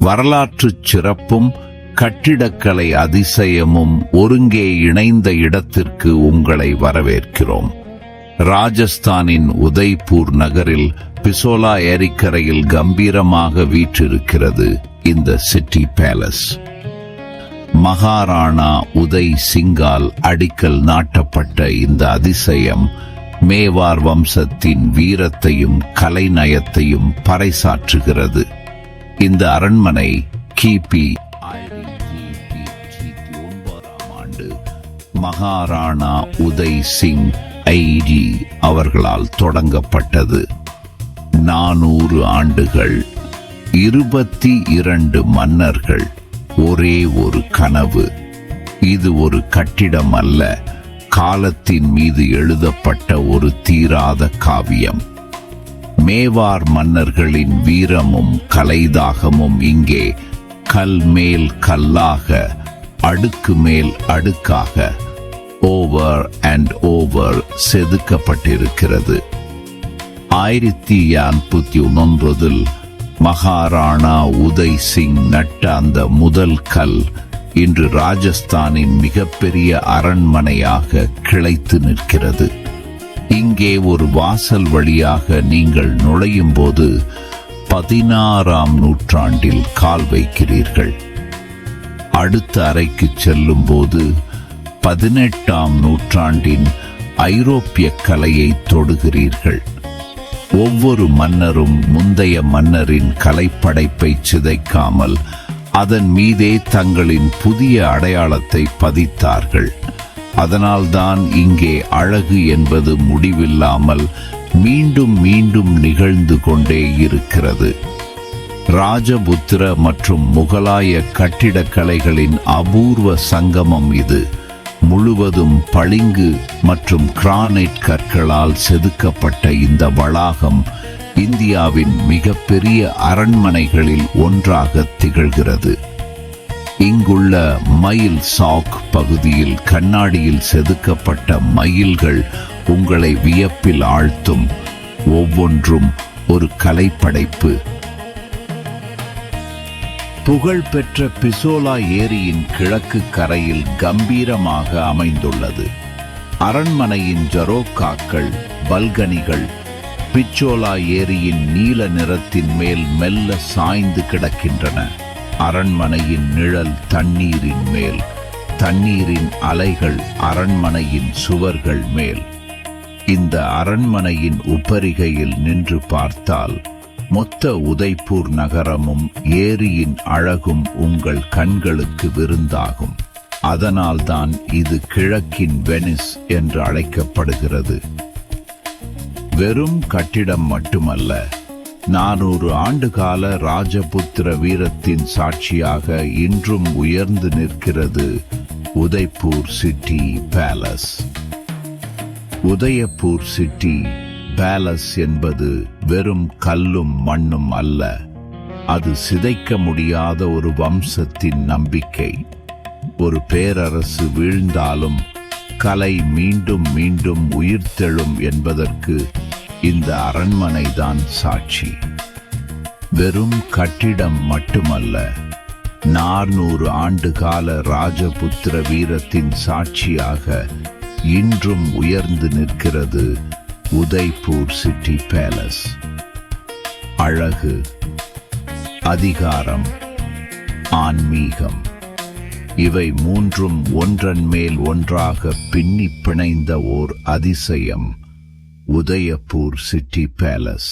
வரலாற்றுச் சிறப்பும் கட்டிடக்கலை அதிசயமும் ஒருங்கே இணைந்த இடத்திற்கு உங்களை வரவேற்கிறோம். ராஜஸ்தானின் உதய்பூர் நகரில் பிசோலா ஏரிக்கரையில் கம்பீரமாக வீற்றிருக்கிறது இந்த சிட்டி பேலஸ். மகாராணா உதய் சிங்கால் அடிக்கல் நாட்டப்பட்ட இந்த அதிசயம் மேவார் வம்சத்தின் வீரத்தையும் கலைநயத்தையும் பறைசாற்றுகிறது. இந்த அரண்மனை கிபி 1909 ஆண்டு மகாராணா உதய் சிங் ஐடி அவர்களால் தொடங்கப்பட்டது. 400 ஆண்டுகள், 22 மன்னர்கள், ஒரே ஒரு கனவு. இது ஒரு கட்டிடம் அல்ல, காலத்தின் மீது எழுதப்பட்ட ஒரு தீராத காவியம். மேவார் மன்னர்களின் வீரமும் கலைதாகமும் இங்கே கல் மேல் கல்லாக, அடுக்கு மேல் அடுக்காக, ஓவர் அண்ட் ஓவர் செதுக்கப்பட்டிருக்கிறது. 1909 மகாராணா உதய் சிங் நட்ட அந்த முதல் கல் இன்று ராஜஸ்தானின் மிகப்பெரிய அரண்மனையாக கிளைத்து நிற்கிறது. இங்கே ஒரு வாசல் வழியாக நீங்கள் நுழையும் போது 16ஆம் நூற்றாண்டில் கால் வைக்கிறீர்கள். அடுத்த அறைக்கு செல்லும் போது 18ஆம் நூற்றாண்டின் ஐரோப்பிய கலையை தொடுகிறீர்கள். ஒவ்வொரு மன்னரும் முந்தைய மன்னரின் கலைப்படைப்பை சிதைக்காமல் அதன் மீதே தங்களின் புதிய அடையாளத்தை பதித்தார்கள். அதனால்தான் இங்கே அழகு என்பது முடிவில்லாமல் மீண்டும் மீண்டும் நிகழ்ந்து கொண்டே இருக்கிறது. ராஜபுத்திர மற்றும் முகலாய கட்டிடக்கலைகளின் அபூர்வ சங்கமம் இது. முழுவதும் பளிங்கு மற்றும் கிரானைட் கற்களால் செதுக்கப்பட்ட இந்த வளாகம் இந்தியாவின் மிகப்பெரிய அரண்மனைகளில் ஒன்றாக திகழ்கிறது. இங்குள்ள மயில் சாக் பகுதியில் கண்ணாடியில் செதுக்கப்பட்ட மயில்கள் உங்களை வியப்பில் ஆழ்த்தும். ஒவ்வொன்றும் ஒரு கலைப்படைப்பு. புகழ்பெற்ற பிசோலா ஏரியின் கிழக்கு கரையில் கம்பீரமாக அமைந்துள்ளது. அரண்மனையின் ஜரோக்காக்கள், பல்கனிகள் பிச்சோலா ஏரியின் நீல நிறத்தின் மேல் மெல்ல சாய்ந்து கிடக்கின்றன. அரண்மனையின் நிழல் தண்ணீரின் மேல், தண்ணீரின் அலைகள் அரண்மனையின் சுவர்கள் மேல். இந்த அரண்மனையின் உப்பரிகையில் நின்று பார்த்தால் மொத்த உதய்பூர் நகரமும் ஏரியின் அழகும் உங்கள் கண்களுக்கு விருந்தாகும். அதனால்தான் இது கிழக்கின் வெனிஸ் என்று அழைக்கப்படுகிறது. வெறும் கட்டிடம் மட்டுமல்ல, 400 ஆண்டுகால ராஜபுத்திர வீரத்தின் சாட்சியாக இன்றும் உயர்ந்து நிற்கிறது Udaipur city palace. Udaipur city palace என்பது வெறும் கல்லும் மண்ணும் அல்ல, அது சிதைக்க முடியாத ஒரு வம்சத்தின் நம்பிக்கை. ஒரு பேரரசு வீழ்ந்தாலும் கலை மீண்டும் மீண்டும் உயிர்த்தெழும் என்பதற்கு இந்த அரண்மனைதான் சாட்சி. வெறும் கட்டிடம் மட்டுமல்ல, 400 ஆண்டுகால ராஜபுத்திர வீரத்தின் சாட்சியாக இன்றும் உயர்ந்து நிற்கிறது உதய்பூர் சிட்டி பேலஸ். அழகு, அதிகாரம், ஆன்மீகம், இவை மூன்றும் ஒன்றன் மேல் ஒன்றாக பின்னி பிணைந்த ஓர் அதிசயம் உதயபூர் சிட்டி பேலஸ்.